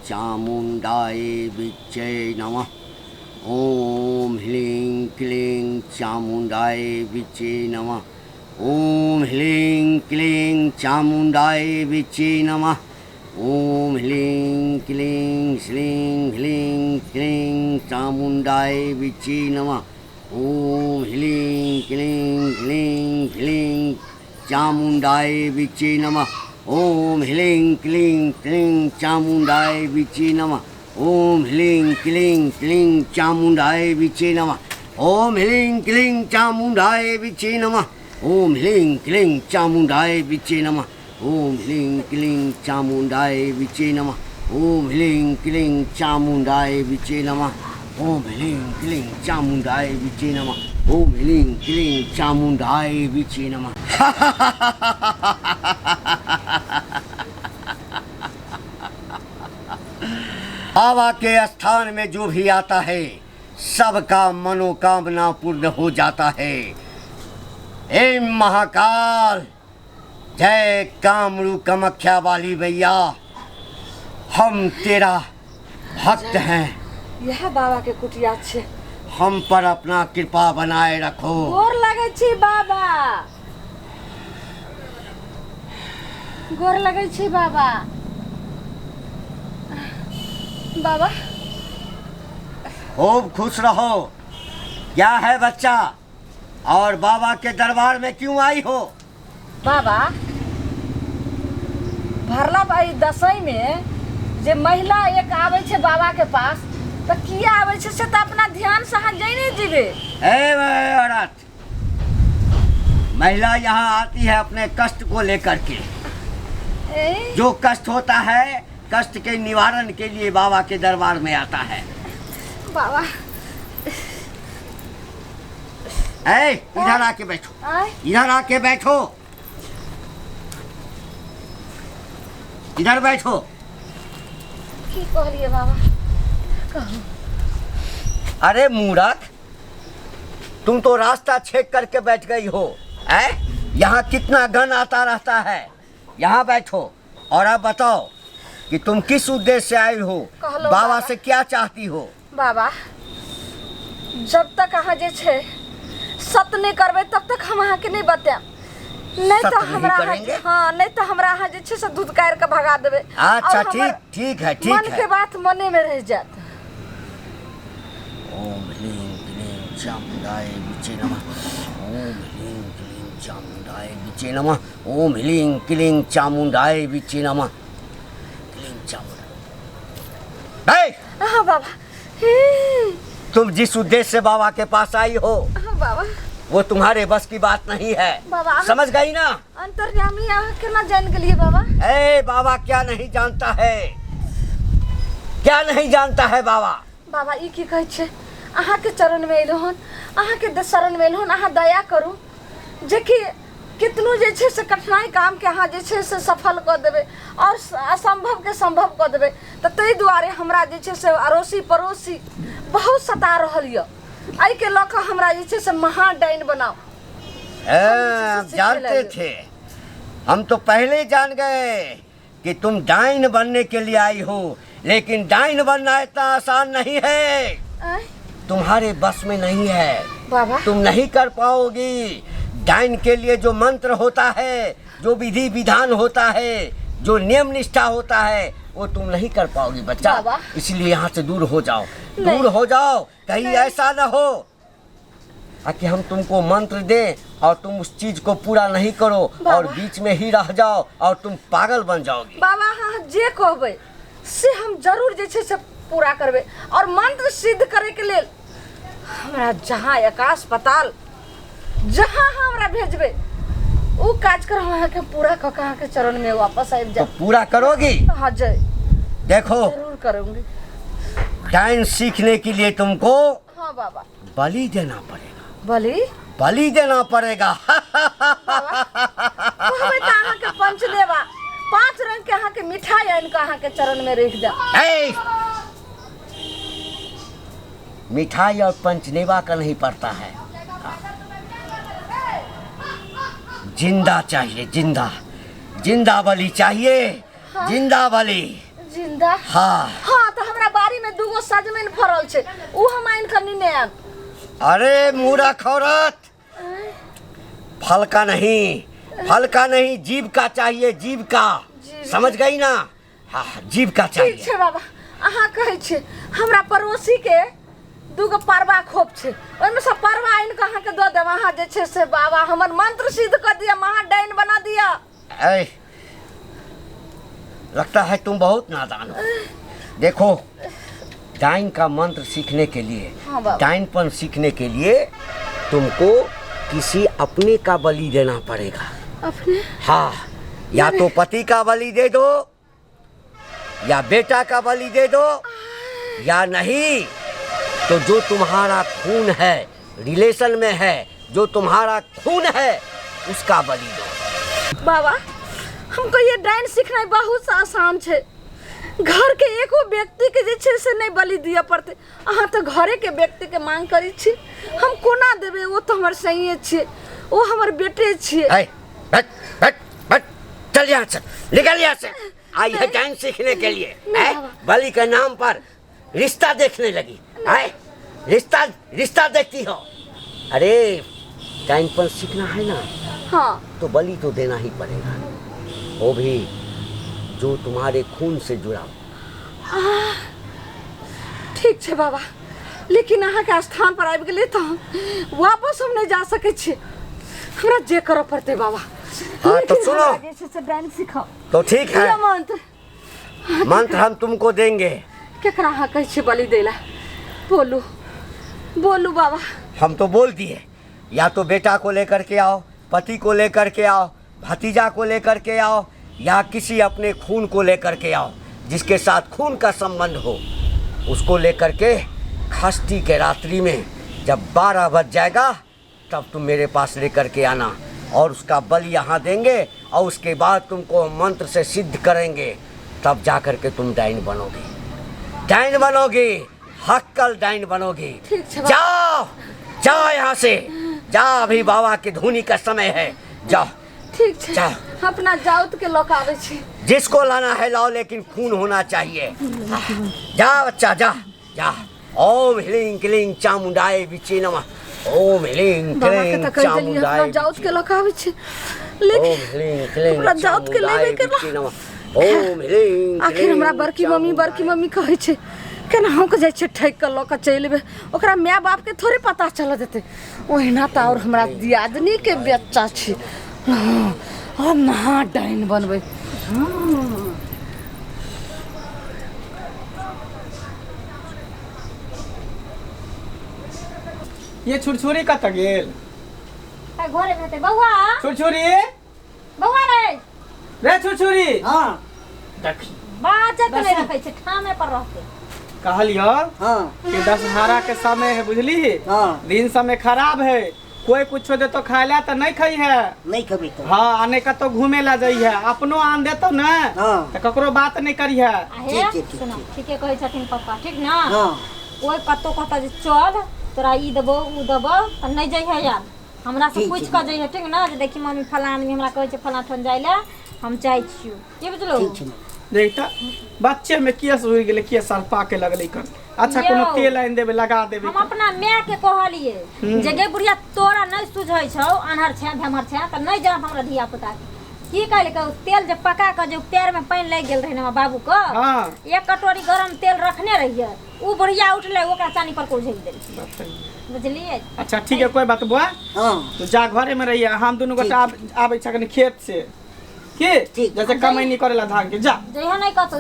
चामुंडाय विच्चे नमः। ओम ह्लीं क्लीं चामुंडाय विच्चे नमः। ओम ह्लीं क्लीं चामुंडाय विच्चे नमः। ओम ह्लीं क्लीं श्लीं ह्लीं क्लीं चामुंडाय विच्चे नमः। ओम ह्लीं क्लीं ह्लीं ह्लीं चामुंडाय विच्चे नमः। ओम ह्लीं क्लीं क्लीं चामुंडाय विच्चे नमः। ओम ह्लीं क्लीं क्लीं चामुंडाय विच्चे नमः। ओम ह्लीं क्लीं चामुंडाय विच्चे नमः। ओम ह्लीं क्लीं चामुंडाय विच्चे नमः। ओम ह्लीं क्लीं चामुंडाय विच्चे नमः। ओम ह्लीं क्लीं चामुंडाय विच्चे नमः। ओम ह्लीं क्लीं चामुंडाय विच्चे नमः। ओम ह्लीं क्लीं चामुंडाय विच्चे नमः। बाबा के स्थान में जो भी आता है सबका मनोकामना पूर्ण हो जाता है। हे महाकाल, जय कामरू कामाख्या वाली मैया, हम तेरा भक्त हैं। यह बाबा के कुटिया छे। हम पर अपना कृपा बनाए रखो। गोर लगे छी बाबा। गोर लगे छी बाबा। बाबा खूब खुश रहो। क्या है बच्चा, और बाबा के दरबार में क्यों आई हो? बाबा, भरला भाई दसई में जे महिला एक आवे छे बाबा के पास, तो किया आवे छे से तो अपना ध्यान से हाँ जाई नहीं जीवे। ए औरत, महिला यहाँ आती है अपने कष्ट को लेकर के। जो कष्ट होता है, कष्ट के निवारण के लिए बाबा के दरबार में आता है। बाबा इधर आके बैठो। इधर आके बैठो। इधर बैठो। की कहलिए बाबा? कहो। अरे मूर्ख, तुम तो रास्ता छेक करके बैठ गई हो। यहाँ कितना गन आता रहता है। यहाँ बैठो और अब बताओ कि तुम किस उद्देश्य से आई हो, बाबा से क्या चाहती हो? बाबा, जब तक अहाँ जे छे सत नहीं करबे तब तक हम अहाँ के नहीं बताएं। नहीं तो हमरा हाँ, नहीं तो हमरा अहाँ जे छे से दूध कार के भगा देबे। अच्छा ठीक है। मन के बात मने में रह जात। ओम ह्लीं क्लीं चामुंडाय विच्चे नमः। ओम ह्लीं क्लीं चामुंडाय विच्चे नमः। ओम ह्लीं क्लीं चामुंडाय विच्चे नमः। क्लीं चामुंडाय। हाँ बाबा। तुम जिस उद्देश्य से बाबा के पास आई हो, हाँ बाबा, वो तुम्हारे बस की बात नहीं है। बाबा समझ गई ना? अंतर्यामी के ना जान गलिए बाबा। बाबा क्या नहीं जानता है? क्या नहीं जानता है बाबा? बाबा ई की कहे छे, अहाँ के चरण में एलो हन, अहाँ के शरण में एलो हन, अहाँ दया करू जे कि कितनो जे छे से कठिनाई काम के अहाँ जे छे से सफल कर देबे और असंभव के संभव कर देबे। तो तै दुआरे हमरा जे छे से अड़ोसी पड़ोसी बहुत सता रहल य। आई के लक हमरा जे छे से महा डाइन बनाओ। जानते थे, हम तो पहले जान गए कि तुम डाइन बनने के लिए आई हो, लेकिन डाइन बनना इतना आसान नहीं है। तुम्हारे बस में नहीं है बाबा। तुम नहीं कर पाओगी। डाइन के लिए जो मंत्र होता है, जो विधि विधान होता है, जो नियम निष्ठा होता है, वो तुम नहीं कर पाओगी बच्चा। इसलिए यहाँ से दूर हो जाओ। दूर हो जाओ, कहीं ऐसा ना हो कि हम तुमको मंत्र दें और तुम उस चीज को पूरा नहीं करो और बीच में ही रह जाओ और तुम पागल बन जाओगी। बाबा हाँ जे कहबे से हम जरूर जे छे से पूरा करबे। और मंत्र सिद्ध करे के लिए हमरा जहाँ आकाश पाताल जहाँ हमरा भेजबे वो काज कर हम के पूरा कका के चरण में वापस आ जाओ। तो पूरा करोगी? हाँ जय। देखो जरूर करूंगी। डाइन सीखने के लिए तुमको हाँ बाबा बलि देना पड़ेगा। बलि देना पड़ेगा। बाबा कहबे त अहाँ के पंचदेवा 5 रंग के अहाँ के मिठाई आन के अहाँ के चरण में रख दे। मिठाई और पंचदेवा का नहीं पड़ता है। जिंदा चाहिए, जिंदा बलि चाहिए। जिंदा बलि। जिंदा हाँ हाँ तो हमरा बारी में दूगो सजमैन फरल छे उ हम आइन करनी ने आन। अरे मूर्ख औरत, फल का नहीं जीव का चाहिए, जीव का। समझ गई ना? हाँ जीव का चाहिए। ठीक छे बाबा, अहाँ कहै छे हमरा पड़ोसी के दूगो परवा खोप छे, ओइमे से परवा आइन के अहाँ के दो देब। अहाँ जे छे से बाबा हमर मंत्र सिद्ध कर दिया, महा डाइन बना दिया। ऐ, लगता है तुम बहुत नादान हो। देखो, डाइन का मंत्र सीखने के लिए, हाँ बाबा। डाइनपन सीखने के लिए तुमको किसी अपने का बलि देना पड़ेगा। अपने? हाँ, या तो पति का बलि दे दो, या बेटा का बलि दे दो, या नहीं तो जो तुम्हारा खून है, रिलेशन में है, जो तुम्हारा खून है उसका बलि दो। बाबा हमको ये डाइन सीखना बहुत आसान छे। घर के एको व्यक्ति के जे छे से नहीं बलि दिया पड़ते। अहाँ तो घरे के व्यक्ति के मांग करी छी, हम कोना देबे? वो तो हमर सही छे, वो हमर बेटे छे। बट बट बट चल यहाँ से, निकल यहाँ से। आई है डाइन सीखने के लिए, बलि के नाम पर रिश्ता देखने लगी। रिश्ता देखती हो? अरे डाइनपन सीखना है ना, हाँ तो बलि तो देना ही पड़ेगा, वो भी जो तुम्हारे खून से जुड़ा। ठीक छे बाबा, लेकिन अहाँ के स्थान पर आबि गेलै तो वापस हम नहीं जा सके छी। हमरा जे करो पड़ते बाबा। हाँ तो सुनो, जैसे डाइन सिखाओ तो ठीक है, मंत्र हम तुमको देंगे। केकरा अहाँ कहै छी बलि देला? बोलू बोलू बाबा। हम तो बोल दिए, या तो बेटा को लेकर के आओ, पति को लेकर के आओ, भतीजा को लेकर के आओ, या किसी अपने खून को लेकर के आओ, जिसके साथ खून का संबंध हो, उसको लेकर के षष्ठी के रात्रि में जब 12 बज जाएगा तब तुम मेरे पास लेकर के आना, और उसका बलि यहाँ देंगे, और उसके बाद तुमको मंत्र से सिद्ध करेंगे, तब जाकर के तुम डाइन बनोगी, हक्कल डाइन बनोगी। जाओ जाओ यहाँ से, जाओ, अभी बाबा की धुनी का समय है, जाओ। ठीक छे, जाओ, अपना जाउत के लोग आवे छे। जिसको लाना है लाओ, लेकिन खून होना चाहिए। जा बच्चा, जा जा। ओम ह्लीं क्लीं चामुंडाय विचे नमः। ओम ह्लीं क्लीं चामुंडाय जाउत के लोग आवे छे, ओम ह्लीं क्लीं जाउत के लेवे के विचे नमः। ओम ह्लीं आखिर हमरा बड़की मम्मी कहै छे केना हम के जाय छे ठैक के लोक चलबे, ओकरा माय बाप के थोड़े पता चल देते। ओहिना त और हमरा दियादनी के बच्चा छे, हम महा डाइन बनबै। ये छुरछुरी कत गेल? घरे भेटे बौआ, छुरछुरी बौआ रे छुरछुरी। हाँ देखी बाजत नहीं रखै छे, ठामे पर रहते। कहलियो हाँ कि दशहरा के समय है, बुझली? हाँ। दिन समय खराब है, कोई कुछ दे तो खाए ला तो नहीं खाई है, नहीं कभी तो। हाँ, आने का तो घूमे ला जाई है, अपनो आन देतो न, हाँ। तो ककरो बात नहीं करी है। सुनो ठीके कहै छथिन पापा, ठीक ना? हाँ। कोई कतो कहता जे चल तोरा ई देबो उ देबो त नहीं जाई है यार, हमरा से पूछ के जाई है, ठीक ना? जे देखी मम्मी फलाना आदमी हमरा कहै छे फलाना ठन जाई ला, हम चाहै छियो, ये बुझलो? देखता बच्चे में केस हो गेले, केस सरपा के लगले कर। अच्छा कोनो तेल आइन देबे, लगा देबे। हम अपना माय के कहलिए जे गे बुढ़िया तोरा नहीं सुझै छौ, अनहर छे धमर छे त नहीं जान हमरा धिया पुता की कहले के तेल जे पका के जो पैर में पानी लग गेल रहे ना बाबू को, हां, एक कटोरी गरम तेल रखने रहिए, उ बुढ़िया उठले ओकरा चानी पर को झेल देली, बुझलिए? अच्छा ठीक है, कोई बात बुआ। हां, तो जा घरे में रहिए, हम दोनों गोटा आबै छकन खेत से, के जैसे कमाई नहीं करेला धान के। जा जइहा नहीं कहतो,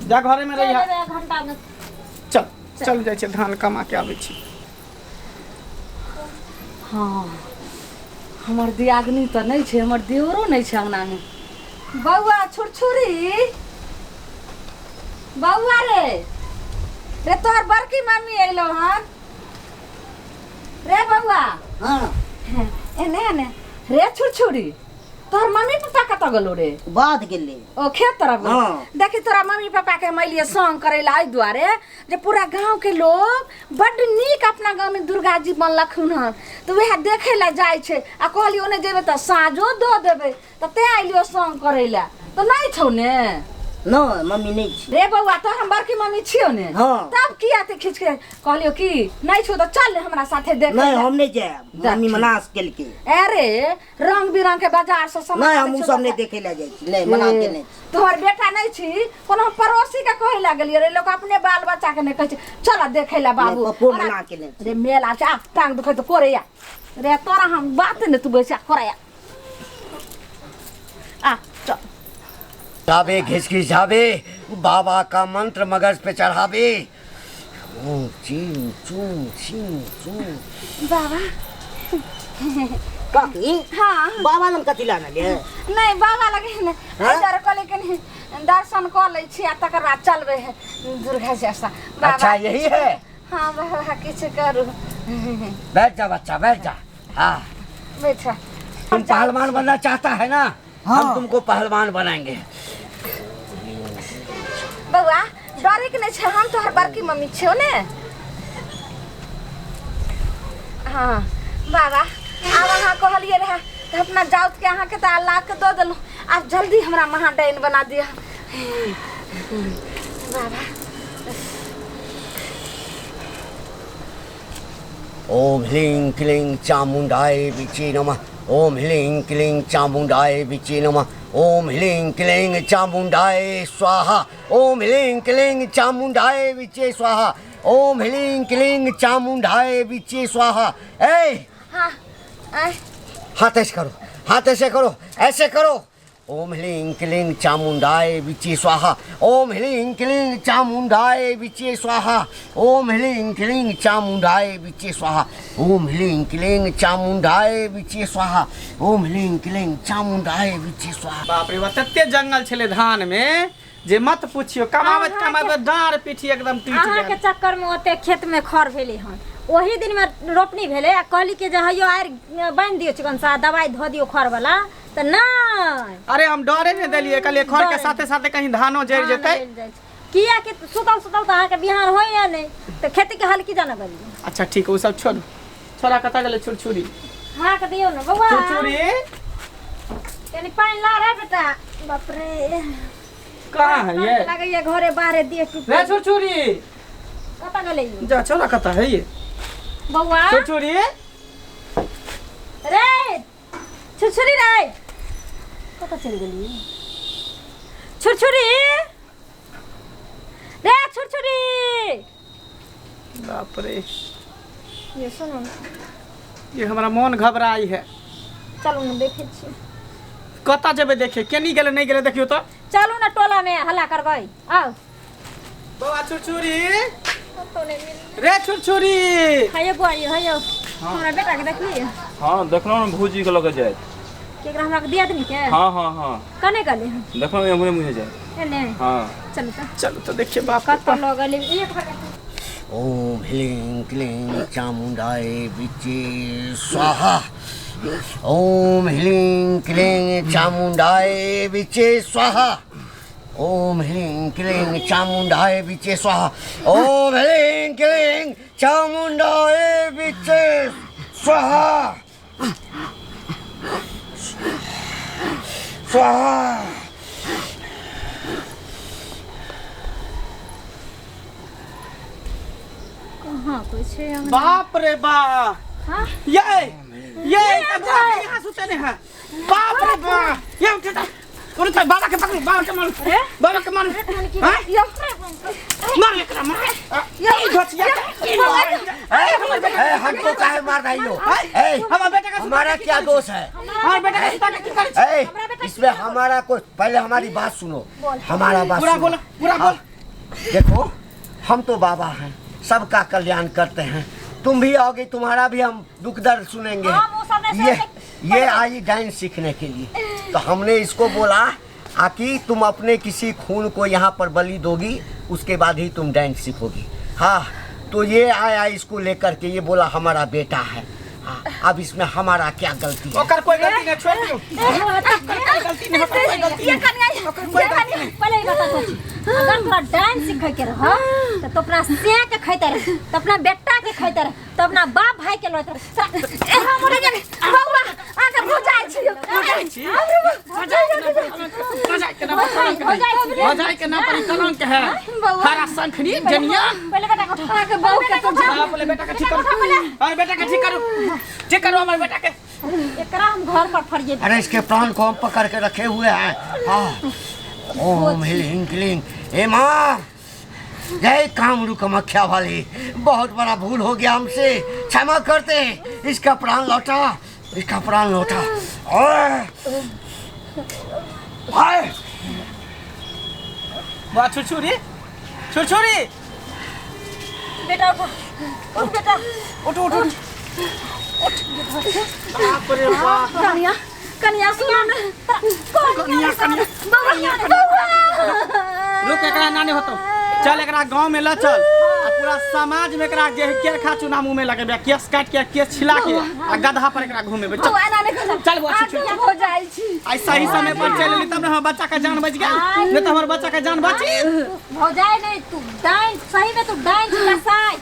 जा घरे में रहिए, एक घंटा में चल जाय छै, धान कमा के आबै छी। हाँ, हमर दियागनी तो नहीं छे, हमर देवरो नहीं छे अंगना में। बौआ छुरछुरी, बौआ रे तोहर बड़की मम्मी अइलो हन रे बौआ। हाँ एने रे छुरछुरी, तोहर मम्मी पापा कत गेलो रे? बात गेले ओ खेत तरफ। हाँ। देखी तोरा मम्मी पापा के मैलिए संग करे ला आई दुआरे जे पूरा गांव के लोग बड नीक अपना गांव में दुर्गा जी बनलखुन हन, तो वह देखे ला जाय छे। आ कहली ओने जेबे त साँझो दो देबे, त ते आइलियो संग करे ला, तो नहीं छौ ने? ना मम्मी नहीं छी रे बउआ तो हम बड़की मम्मी छियो ने हाँ। तब किया ते खींच के कहलियो कि नहीं छो तो चल हमरा साथे देख नहीं हम नहीं जाए मम्मी मना केल के अरे रंग बिरंग के बाजार से सामान नहीं हम सब नहीं देखे ले जाए छी नहीं मना के नहीं तोहर बेटा नहीं छी कोनो हम पड़ोसी के कहे लागलिए रे लोग अपने बाल बच्चा के नहीं कहे छी चल देखे ला बाबू नहीं, पप्पो मना के नहीं रे मेला से आ टांग दुखे तो करे या रे तोरा हम बात ने तू बैसा करे या आ चल जाबे घिसकी जाबे बाबा का मंत्र मगज पे चढ़ावे ओम चीम चूम चीम चूम। बाबा काकी हाँ बाबा लम कथी लाना ले नहीं बाबा लगे ने इधर को लेकिन दर्शन कर ले छी आ तकर बाद चलबे है दुर्गा जैसा बाबा अच्छा यही है। हाँ बाबा किछ करू बैठ जा बच्चा बैठ जा। हाँ बैठा तुम पहलवान बनना चाहता है ना हाँ। हम तुमको पहलवान बनाएंगे। बउआ डरे के नहीं छे हम तोहर बड़की मम्मी छियो ने हाँ बाबा अब अहाँ कहलिए रहे तो अपना जाउत के अहाँ के तो अल्लाह के दो देलू आप जल्दी हमरा महाडैन बना दिया बाबा ओम ह्लीं क्लीं चामुंडाय विचे नमः। ओम ह्लीं क्लीं चामुंडाय विचे नमः। ओम ह्लीं क्लीं चामुंडाय स्वाहा। ओम ह्लीं क्लीं चामुंडाय विचे स्वाहा। ओम ह्लीं क्लीं चामुंडाय विचे स्वाहा। ए हाँ हाथ ऐसे करो हाथ ऐसे करो ऐसे करो। ओम ह्लीं क्लीं चामुंडाय विचे स्वाहा। ओम ह्लीं क्लीं चामुंडाय विचे स्वाहा। ओम ह्लीं क्लीं चामुंडाय विचे स्वाहा। ओम ह्लीं क्लीं चामुंडाय विचे स्वाहा। ओम ह्लीं क्लीं चामुंडाय विचे स्वाहा। बाप रे बा तते जंगल छले धान में जे मत पूछियो कमावत कमावत डाँड़ पीठी एकदम टूट अहाँ के गेल। चक्कर में ओते खेत में खर भेले हन वही दिन में रोपनी भेले आ कहली के जे हयो आर बांध दियो चिकन सा दवाई धो दियो खर वाला त नहीं अरे हम डरे नहीं दिलिए कहलिए खर के साथे साथे कहीं धानो जड़ जेतै। किया के सुतल सुतल त अहाँ के बिहान होय या नहीं त खेती के हाल की जाना गली अच्छा ठीक है वो सब छोड़ छोरा कता गेले छुरछुरी हाँ के दियो न बउआ छुरछुरी यानी पानी ला रे बेटा बाप रे कहाँ है ये लगे ये घरे बाहर दिए टूट रे छुरछुरी कता गले ये जा छोरा कता है ये बउआ छुरछुरी रे छुरछुरी रे कता चल गेली छुरछुरी रे छुरछुरी बाप रे ये सुनो ये हमारा मन घबराई है। चलू न देखे छी कता जेबे देखे केनी गेले नहीं गेले देखियो तो चलू न टोला में हल्ला करबै आओ बाबा छुरछुरी तो नहीं मिल रे छुरछुरी हायो बुआई हायो हमरा बेटा के देखली हाँ देखलो ना भूजी के लगे जाए केकरा हमरा के दिया दनी के हाँ हाँ हाँ कने गले देखलो ये मुझे मुझे जाए एने हाँ चल त चलो तो देखिए बाप कत लगले एक ओम ह्लीं क्लीं चामुंडाय विचे स्वाहा। ओम ह्लीं क्लीं चामुंडाय विचे स्वाहा। ओम ह्लीं क्लीं चामुंडाय विचे स्वाहा। ओम ह्लीं क्लीं चामुंडाय विचे स्वाहा स्वाहा। हां कुछ है बाप रे बा हां ये यहाँ सुते नहीं है बाप रे बा ये उठा कौन था बाबा के पकड़ बाबा के मार बाबा के मार मार एकरा मार ये घोटिया हमको काहे मार रही हो? हमारा बेटा का हमारा क्या दोष है? हमारे बेटा का सुता के कर इसमें हमारा कोई पहले हमारी बात सुनो। हमारा बात पूरा सुनो। बोलो पूरा बोल देखो हम तो बाबा हैं सबका कल्याण करते हैं। तुम भी आओगे तुम्हारा भी हम दुख दर्द सुनेंगे। ये आई डांस सीखने के लिए तो हमने इसको बोला कि तुम अपने किसी खून को यहाँ पर बलि दोगी उसके बाद ही तुम डांस सीखोगी। हाँ तो ये आया इसको लेकर के ये बोला हमारा बेटा है। हाँ अब इसमें हमारा क्या गलती है? ओकर कोई गलती नहीं छोड़ दियो गलती नहीं ओकर कोई गलती ये कन्या ओकर कोई गलती नहीं पहले ही बता सची अगर तोरा डांस सीखे के रह तो अपना से के खैते रह तो अपना बेटा के खैते रह तो अपना बाप भाई के लोते रह हमरे जने बउआ आके बुझाई छी मजाक भौजाई के नाम पर कलंक है। हरा शंखनी जनिया पहले बेटा को उठा के बहू के तो हाँ, बोले बेटा का ठीक करो और बेटा का ठीक करो हमारे बेटा के। एकरा हम घर पर फरिए अरे इसके प्राण को हम पकड़ के रखे हुए हैं। हाँ ओम ह्लीं क्लीं। हे माँ जय कामरू कामाख्या वाली, बहुत बड़ा भूल हो गया हमसे, क्षमा करते हैं। इसका प्राण लौटा, इसका प्राण लौटा। वाह छुरछुरी छुरछुरी बेटा उठ बेटा उठ उठ उठ बाप रे बाप। कन्या कन्या सुनो ना कन्या रुक एकरा नाने होतो चल एकरा गांव में ल चल आ पूरा समाज में एकरा जे केर खा चुना मुंह में लगे बे केस काट के केस छिला के आ गधा पर एकरा घूमे बे। बउआ ना ने चल वो छुरछुरी हो जाई छी। आई सही समय पर चल ली तब ना हमर बच्चा का जान बच गया, नहीं तो हमर बच्चा का जान बची। भौजाई नहीं तू डाइन सही में तू डाइन लसाई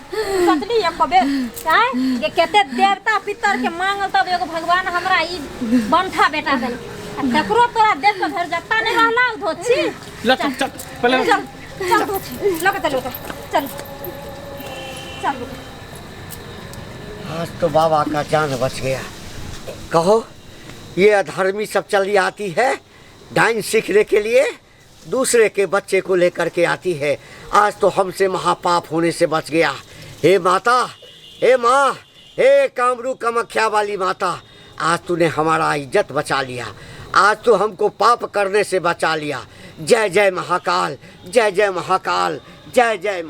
सतली एको बेर काय ये केते देवता पितर के मांगल तब एगो भगवान हमरा ई बंठा बेटा देल देखरो तोरा देख के घर जत्ता नहीं रहला धोची ल चल चल पहले चल चल धोची लगे चल चल चल आज तो बाबा का जान बच गया। कहो ये अधर्मी सब चली आती है डाइन सीखने के लिए, दूसरे के बच्चे को लेकर के आती है। आज तो हमसे महापाप होने से बच गया। हे माता, हे माँ, हे कामरू कामाख्या वाली माता, आज तूने हमारा इज्जत बचा लिया, आज तो हमको पाप करने से बचा लिया। जय जय महाकाल, जय जय महाकाल, जय जय